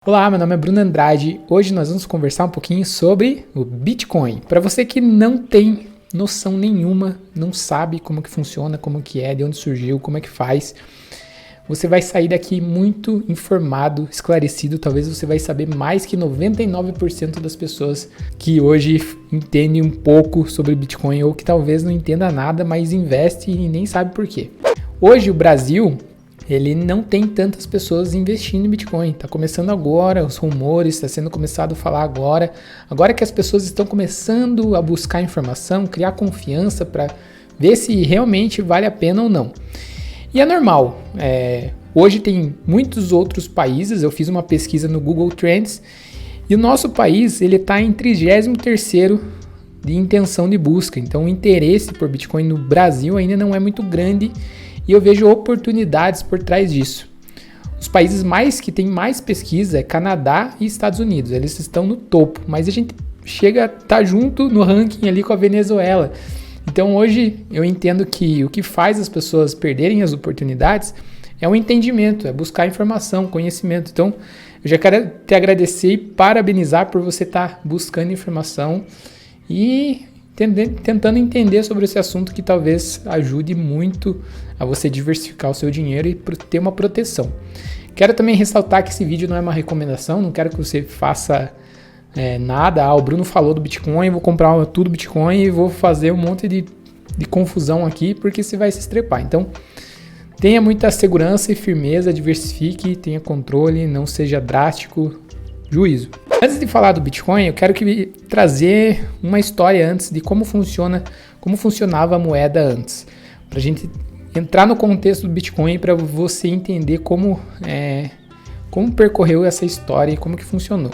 Olá, meu nome é Bruno Andrade. Hoje nós vamos conversar um pouquinho sobre o Bitcoin. Para você que não tem noção nenhuma, não sabe como que funciona, como que é, de onde surgiu, como é que faz, você vai sair daqui muito informado, esclarecido. Talvez você vai saber mais que 99% das pessoas que hoje entendem um pouco sobre Bitcoin ou que talvez não entenda nada, mas investe e nem sabe por quê. Hoje o Brasil, ele não tem tantas pessoas investindo em Bitcoin. Está começando agora, os rumores, está sendo começado a falar agora. Agora que as pessoas estão começando a buscar informação, criar confiança para ver se realmente vale a pena ou não. E é normal. Hoje tem muitos outros países, eu fiz uma pesquisa no Google Trends, e o nosso país está em 33º de intenção de busca. Então o interesse por Bitcoin no Brasil ainda não é muito grande, e eu vejo oportunidades por trás disso. Os países que têm mais pesquisa é Canadá e Estados Unidos. Eles estão no topo, mas a gente tá junto no ranking ali com a Venezuela. Então hoje eu entendo que o que faz as pessoas perderem as oportunidades é o entendimento, é buscar informação, conhecimento. Então eu já quero te agradecer e parabenizar por você estar buscando informação e tentando entender sobre esse assunto que talvez ajude muito a você diversificar o seu dinheiro e ter uma proteção. Quero também ressaltar que esse vídeo não é uma recomendação, não quero que você faça nada. O Bruno falou do Bitcoin, vou comprar tudo Bitcoin e vou fazer um monte de confusão aqui, porque você vai se estrepar. Então, tenha muita segurança e firmeza, diversifique, tenha controle, não seja drástico, juízo. Antes de falar do Bitcoin, eu quero trazer uma história antes de como funcionava a moeda antes, para a gente entrar no contexto do Bitcoin, para você entender como percorreu essa história e como que funcionou.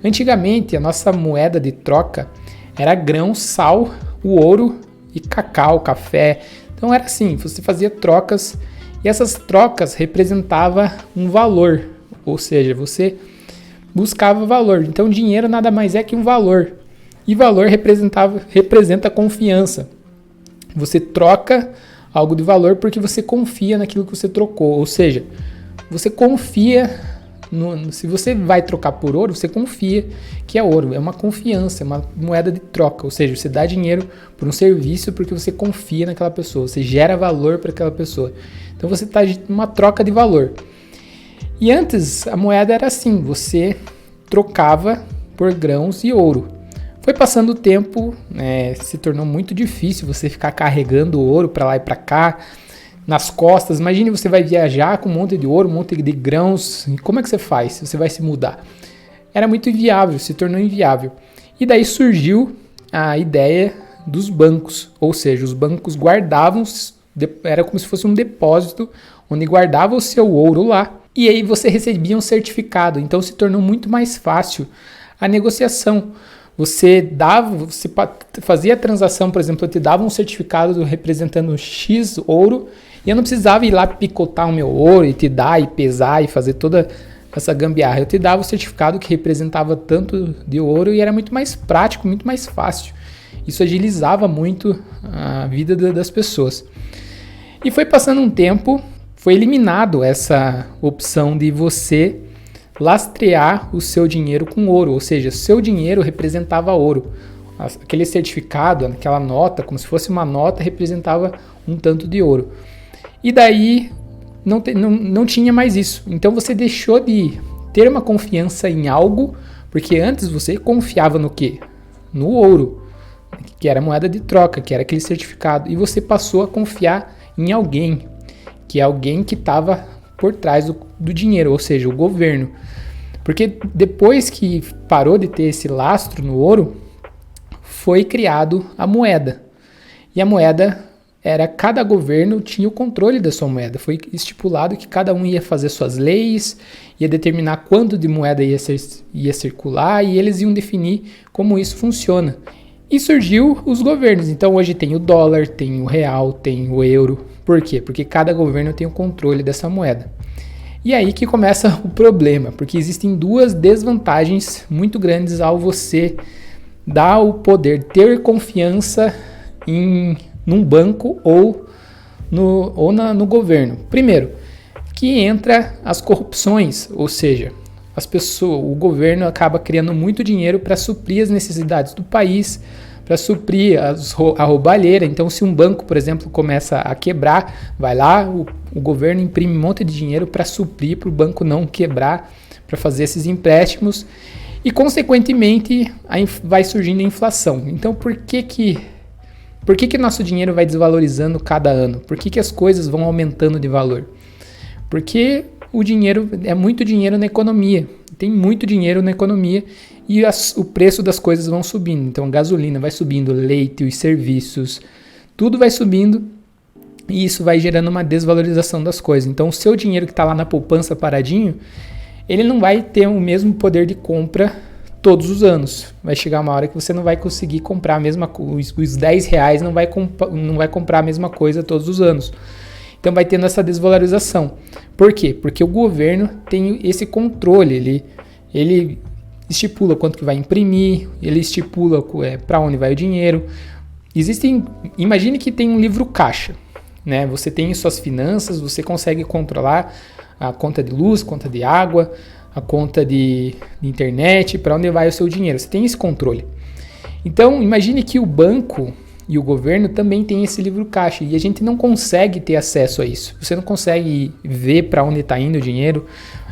Antigamente, a nossa moeda de troca era grão, sal, o ouro e cacau, café. Então era assim, você fazia trocas e essas trocas representavam um valor, ou seja, você buscava valor. Então dinheiro nada mais é que um valor. E valor representa confiança. Você troca algo de valor porque você confia naquilo que você trocou. Ou seja, você confia, se você vai trocar por ouro, você confia que é ouro. É uma confiança, é uma moeda de troca. Ou seja, você dá dinheiro por um serviço porque você confia naquela pessoa. Você gera valor para aquela pessoa. Então você está numa troca de valor. E antes a moeda era assim, você trocava por grãos e ouro. Foi passando o tempo, se tornou muito difícil você ficar carregando ouro para lá e para cá, nas costas. Imagine você vai viajar com um monte de ouro, um monte de grãos, e como é que você faz? Você vai se mudar? Era muito inviável, se tornou inviável. E daí surgiu a ideia dos bancos, ou seja, os bancos guardavam, era como se fosse um depósito, onde guardava o seu ouro lá, e aí você recebia um certificado. Então se tornou muito mais fácil a negociação. Você fazia a transação, por exemplo, eu te dava um certificado representando X ouro, e eu não precisava ir lá picotar o meu ouro e te dar e pesar e fazer toda essa gambiarra. Eu te dava o certificado que representava tanto de ouro e era muito mais prático, muito mais fácil. Isso agilizava muito a vida das pessoas. E foi passando um tempo, foi eliminado essa opção de você lastrear o seu dinheiro com ouro, ou seja, seu dinheiro representava ouro. Aquele certificado, aquela nota, como se fosse uma nota, representava um tanto de ouro. E daí não tinha mais isso. Então você deixou de ter uma confiança em algo, porque antes você confiava no quê? No ouro, que era a moeda de troca, que era aquele certificado. E você passou a confiar em alguém, que é alguém que estava por trás do dinheiro, ou seja, o governo. Porque depois que parou de ter esse lastro no ouro, foi criado a moeda. E a moeda cada governo tinha o controle da sua moeda. Foi estipulado que cada um ia fazer suas leis, ia determinar quanto de moeda ia circular, e eles iam definir como isso funciona. E surgiu os governos. Então hoje tem o dólar, tem o real, tem o euro. Por quê? Porque cada governo tem o controle dessa moeda. E aí que começa o problema, porque existem duas desvantagens muito grandes ao você dar o poder, ter confiança num banco ou no governo. Primeiro, que entra as corrupções, ou seja, o governo acaba criando muito dinheiro para suprir as necessidades do país, para suprir a roubalheira. Então, se um banco, por exemplo, começa a quebrar, vai lá, o governo imprime um monte de dinheiro para suprir, para o banco não quebrar, para fazer esses empréstimos. E, consequentemente, vai surgindo a inflação. Então, por que nosso dinheiro vai desvalorizando cada ano? Por que as coisas vão aumentando de valor? Porque o dinheiro é muito dinheiro na economia. Tem muito dinheiro na economia e o preço das coisas vão subindo. Então, a gasolina vai subindo, leite, os serviços, tudo vai subindo e isso vai gerando uma desvalorização das coisas. Então, o seu dinheiro que está lá na poupança paradinho, ele não vai ter o mesmo poder de compra todos os anos. Vai chegar uma hora que você não vai conseguir comprar a mesma coisa, os 10 reais não vai comprar a mesma coisa todos os anos. Então vai tendo essa desvalorização. Por quê? Porque o governo tem esse controle, ele estipula quanto que vai imprimir, ele estipula para onde vai o dinheiro. Imagine que tem um livro caixa, né? Você tem suas finanças, você consegue controlar a conta de luz, conta de água, a conta de internet, para onde vai o seu dinheiro. Você tem esse controle. Então, imagine que o banco e o governo também tem esse livro caixa e a gente não consegue ter acesso a isso. Você não consegue ver para onde está indo o dinheiro,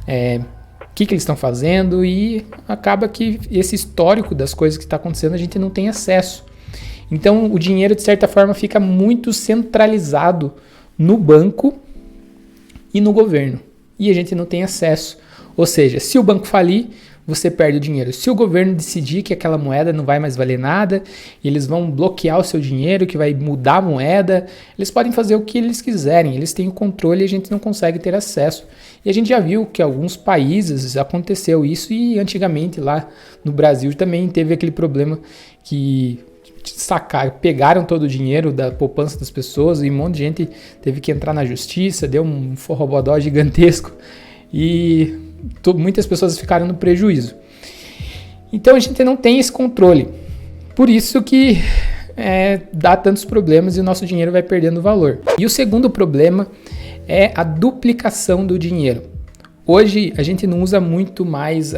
o que eles estão fazendo, e acaba que esse histórico das coisas que está acontecendo a gente não tem acesso. Então, o dinheiro, de certa forma, fica muito centralizado no banco e no governo. E a gente não tem acesso. Ou seja, se o banco falir, você perde o dinheiro. Se o governo decidir que aquela moeda não vai mais valer nada, eles vão bloquear o seu dinheiro, que vai mudar a moeda, eles podem fazer o que eles quiserem, eles têm o controle e a gente não consegue ter acesso. E a gente já viu que em alguns países aconteceu isso, e antigamente lá no Brasil também teve aquele problema que pegaram todo o dinheiro da poupança das pessoas e um monte de gente teve que entrar na justiça, deu um forrobodó gigantesco e muitas pessoas ficaram no prejuízo. Então a gente não tem esse controle, por isso que dá tantos problemas e o nosso dinheiro vai perdendo valor. E o segundo problema é a duplicação do dinheiro. Hoje a gente não usa muito mais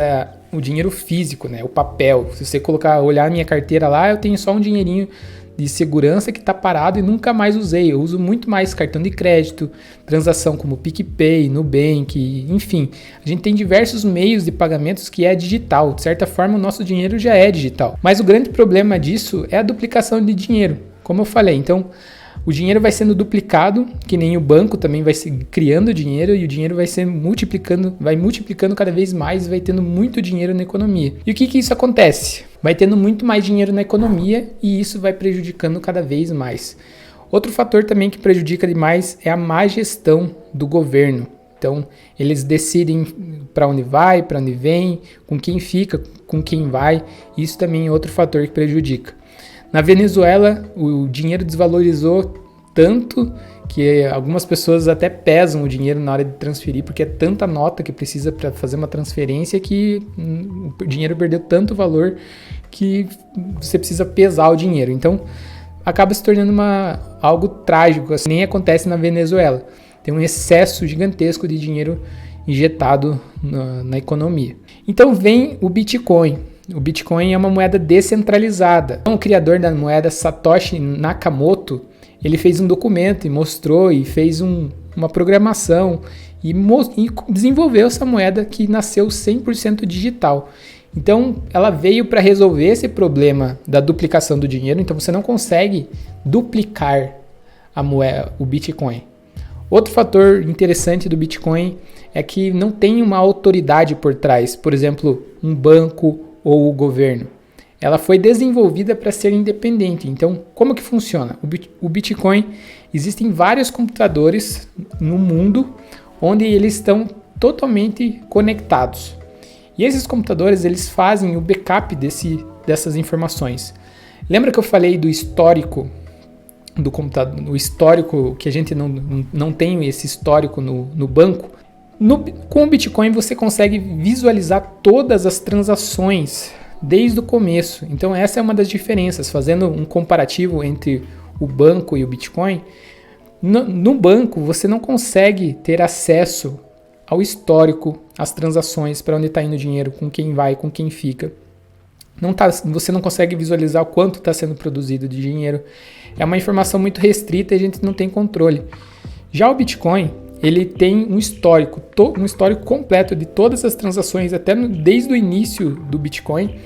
o dinheiro físico, né? O papel. Se você olhar a minha carteira lá, eu tenho só um dinheirinho de segurança que está parado e nunca mais usei. Eu uso muito mais cartão de crédito, transação como PicPay, Nubank, enfim. A gente tem diversos meios de pagamentos que é digital. De certa forma, o nosso dinheiro já é digital. Mas o grande problema disso é a duplicação de dinheiro, como eu falei. Então, o dinheiro vai sendo duplicado, que nem o banco também vai se criando dinheiro, e o dinheiro vai multiplicando cada vez mais, vai tendo muito dinheiro na economia. E o que isso acontece? Vai tendo muito mais dinheiro na economia e isso vai prejudicando cada vez mais. Outro fator também que prejudica demais é a má gestão do governo. Então, eles decidem para onde vai, para onde vem, com quem fica, com quem vai. Isso também é outro fator que prejudica. Na Venezuela, o dinheiro desvalorizou tanto que algumas pessoas até pesam o dinheiro na hora de transferir, porque é tanta nota que precisa para fazer uma transferência que o dinheiro perdeu tanto valor que você precisa pesar o dinheiro. Então, acaba se tornando algo trágico, assim, nem acontece na Venezuela. Tem um excesso gigantesco de dinheiro injetado na economia. Então vem o Bitcoin. O Bitcoin é uma moeda descentralizada. O criador da moeda, Satoshi Nakamoto, ele fez um documento e mostrou e fez uma programação e desenvolveu essa moeda que nasceu 100% digital. Então, ela veio para resolver esse problema da duplicação do dinheiro. Então, você não consegue duplicar a moeda, o Bitcoin. Outro fator interessante do Bitcoin é que não tem uma autoridade por trás, por exemplo, um banco ou o governo. Ela foi desenvolvida para ser independente. Então, como que funciona? O Bitcoin, existem vários computadores no mundo onde eles estão totalmente conectados. E esses computadores, eles fazem o backup dessas informações. Lembra que eu falei do histórico do computador, o histórico que a gente não tem esse histórico no banco? Com o Bitcoin você consegue visualizar todas as transações desde o começo. Então essa é uma das diferenças, fazendo um comparativo entre o banco e o Bitcoin. No banco você não consegue ter acesso ao histórico, às transações, para onde está indo o dinheiro, com quem vai, com quem fica. Você não consegue visualizar o quanto está sendo produzido de dinheiro. É uma informação muito restrita e a gente não tem controle. Já o Bitcoin, ele tem um histórico completo de todas as transações, desde o início do Bitcoin.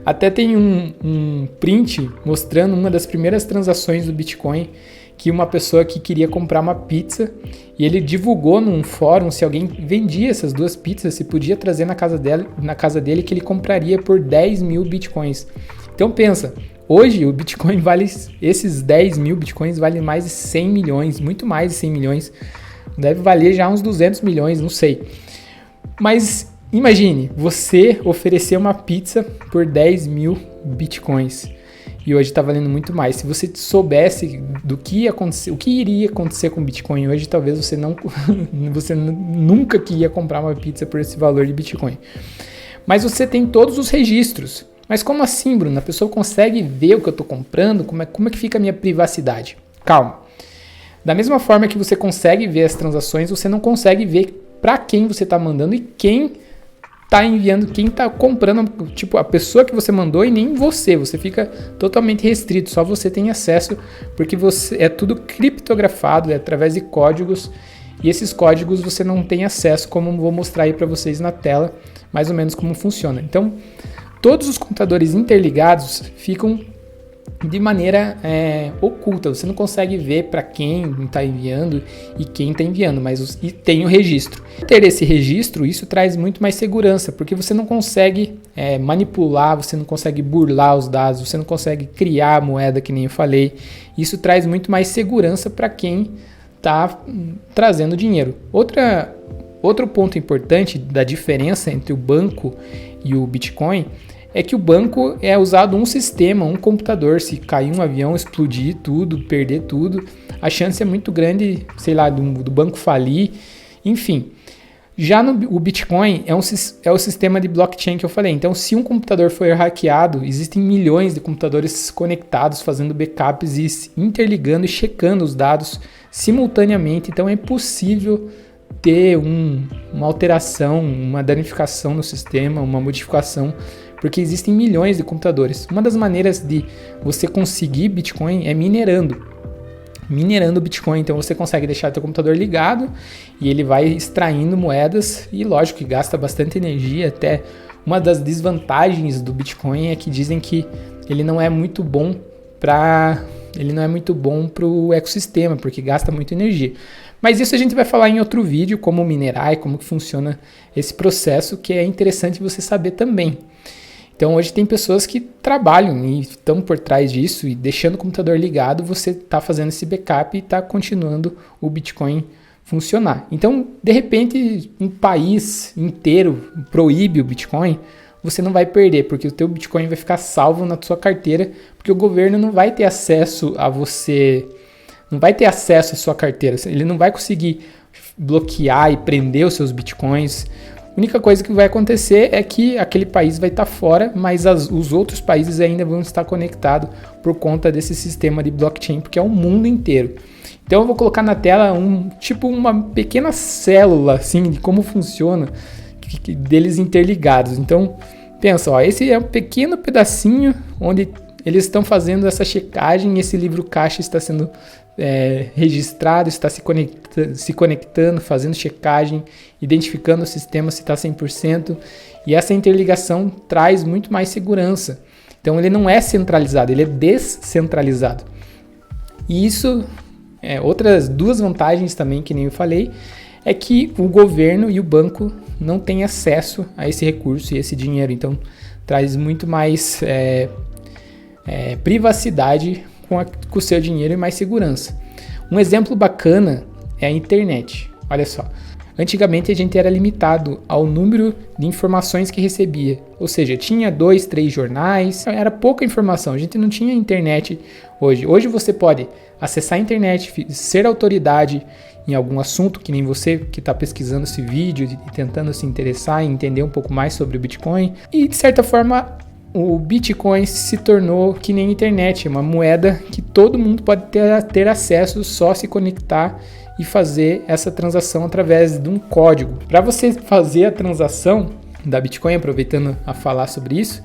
Até tem um print mostrando uma das primeiras transações do Bitcoin, que uma pessoa que queria comprar uma pizza, e ele divulgou num fórum se alguém vendia essas 2 pizzas, se podia trazer na casa dele, que ele compraria por 10 mil Bitcoins. Então pensa, hoje o Bitcoin vale, esses 10 mil Bitcoins valem mais de 100 milhões, muito mais de 100 milhões, deve valer já uns 200 milhões, não sei. Mas imagine, você oferecer uma pizza por 10 mil Bitcoins. E hoje está valendo muito mais. Se você soubesse do que ia acontecer, o que iria acontecer com o Bitcoin hoje, talvez você nunca ia comprar uma pizza por esse valor de Bitcoin. Mas você tem todos os registros. Mas como assim, Bruno? A pessoa consegue ver o que eu estou comprando? Como é que fica a minha privacidade? Calma. Da mesma forma que você consegue ver as transações, você não consegue ver para quem você está mandando e quem está enviando, quem está comprando, tipo a pessoa que você mandou e nem você fica totalmente restrito, só você tem acesso, porque é tudo criptografado, é através de códigos, e esses códigos você não tem acesso, como vou mostrar aí para vocês na tela, mais ou menos como funciona. Então, todos os computadores interligados ficam de maneira oculta, você não consegue ver para quem está enviando e quem está enviando, e tem o registro. Ter esse registro, isso traz muito mais segurança, porque você não consegue manipular, você não consegue burlar os dados, você não consegue criar a moeda, que nem eu falei. Isso traz muito mais segurança para quem está trazendo dinheiro. Outro ponto importante da diferença entre o banco e o Bitcoin é que o banco é usado um sistema, um computador. Se cair um avião, explodir tudo, perder tudo, a chance é muito grande, sei lá, do banco falir, enfim. Já o Bitcoin é o sistema de blockchain que eu falei. Então, se um computador for hackeado, existem milhões de computadores conectados, fazendo backups e interligando e checando os dados simultaneamente. Então, é impossível ter uma alteração, uma danificação no sistema, uma modificação, porque existem milhões de computadores. Uma das maneiras de você conseguir Bitcoin é minerando Bitcoin. Então você consegue deixar teu computador ligado e ele vai extraindo moedas, e lógico que gasta bastante energia. Até uma das desvantagens do Bitcoin é que dizem que ele não é muito bom para o ecossistema, porque gasta muita energia. Mas isso a gente vai falar em outro vídeo, como minerar e como que funciona esse processo, que é interessante você saber também. Então hoje tem pessoas que trabalham e estão por trás disso, e deixando o computador ligado, você está fazendo esse backup e está continuando o Bitcoin funcionar. Então, de repente, um país inteiro proíbe o Bitcoin, você não vai perder, porque o teu Bitcoin vai ficar salvo na sua carteira, porque o governo não vai ter acesso a você, não vai ter acesso à sua carteira, ele não vai conseguir bloquear e prender os seus Bitcoins. A única coisa que vai acontecer é que aquele país vai estar fora, mas os outros países ainda vão estar conectados por conta desse sistema de blockchain, porque é o mundo inteiro. Então eu vou colocar na tela uma pequena célula assim, de como funciona, deles interligados. Então pensa, esse é um pequeno pedacinho onde eles estão fazendo essa checagem, esse livro caixa está sendo registrado, está se conectando, fazendo checagem, identificando o sistema se está 100%, e essa interligação traz muito mais segurança. Então ele não é centralizado, ele é descentralizado. E isso, outras 2 vantagens também, que nem eu falei, é que o governo e o banco não têm acesso a esse recurso e esse dinheiro, então traz muito mais privacidade com o seu dinheiro e mais segurança. Um exemplo bacana é a internet. Olha só, antigamente a gente era limitado ao número de informações que recebia, ou seja, tinha 2, 3 jornais, era pouca informação, a gente não tinha internet hoje. Hoje você pode acessar a internet, ser autoridade em algum assunto, que nem você que está pesquisando esse vídeo e tentando se interessar e entender um pouco mais sobre o Bitcoin, e de certa forma o Bitcoin se tornou que nem a internet, uma moeda que todo mundo pode ter acesso, só se conectar e fazer essa transação através de um código. Para você fazer a transação da Bitcoin, aproveitando a falar sobre isso,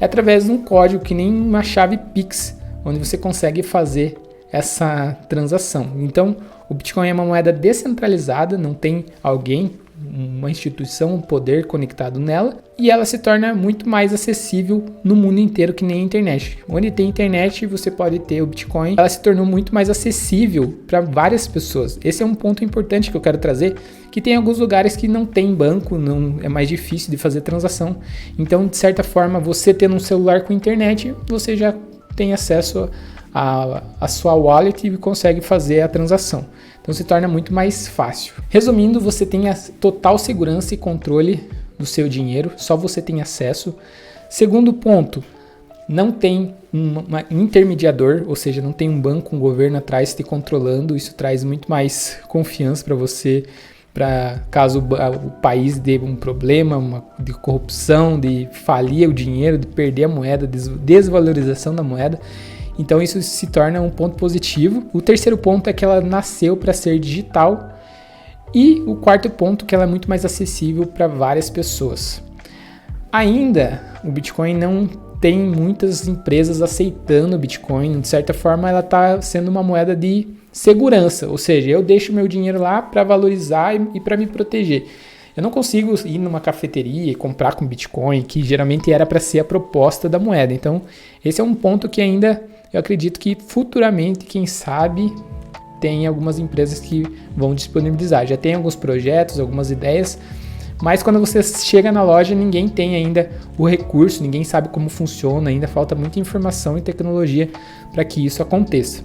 é através de um código que nem uma chave Pix, onde você consegue fazer essa transação. Então, o Bitcoin é uma moeda descentralizada, não tem alguém, uma instituição, um poder conectado nela, e ela se torna muito mais acessível no mundo inteiro que nem a internet. Onde tem internet, você pode ter o Bitcoin. Ela se tornou muito mais acessível para várias pessoas. Esse é um ponto importante que eu quero trazer, que tem alguns lugares que não tem banco, não é mais difícil de fazer transação. Então, de certa forma, você tendo um celular com internet, você já tem acesso a sua wallet e consegue fazer a transação. Então se torna muito mais fácil. Resumindo, você tem a total segurança e controle do seu dinheiro, só você tem acesso. Segundo ponto, não tem um intermediador, ou seja, não tem um banco, um governo atrás te controlando. Isso traz muito mais confiança para você, para caso o país dê um problema de corrupção, de falir o dinheiro, de perder a moeda, desvalorização da moeda. Então isso se torna um ponto positivo. O terceiro ponto é que ela nasceu para ser digital. E o quarto ponto é que ela é muito mais acessível para várias pessoas. Ainda, o Bitcoin não tem muitas empresas aceitando o Bitcoin. De certa forma, ela está sendo uma moeda de segurança. Ou seja, eu deixo meu dinheiro lá para valorizar e para me proteger. Eu não consigo ir numa cafeteria e comprar com Bitcoin, que geralmente era para ser a proposta da moeda. Então, esse é um ponto que ainda eu acredito que futuramente, quem sabe, tem algumas empresas que vão disponibilizar. Já tem alguns projetos, algumas ideias, mas quando você chega na loja, ninguém tem ainda o recurso, ninguém sabe como funciona, ainda falta muita informação e tecnologia para que isso aconteça.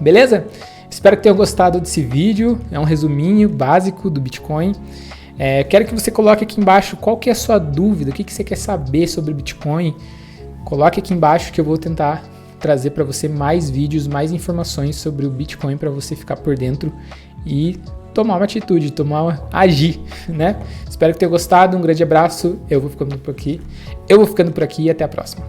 Beleza? Espero que tenham gostado desse vídeo, é um resuminho básico do Bitcoin. Quero que você coloque aqui embaixo qual que é a sua dúvida, o que você quer saber sobre Bitcoin. Coloque aqui embaixo que eu vou tentar trazer para você mais vídeos, mais informações sobre o Bitcoin para você ficar por dentro e tomar uma atitude, agir, né? Espero que tenha gostado, um grande abraço, eu vou ficando por aqui e até a próxima.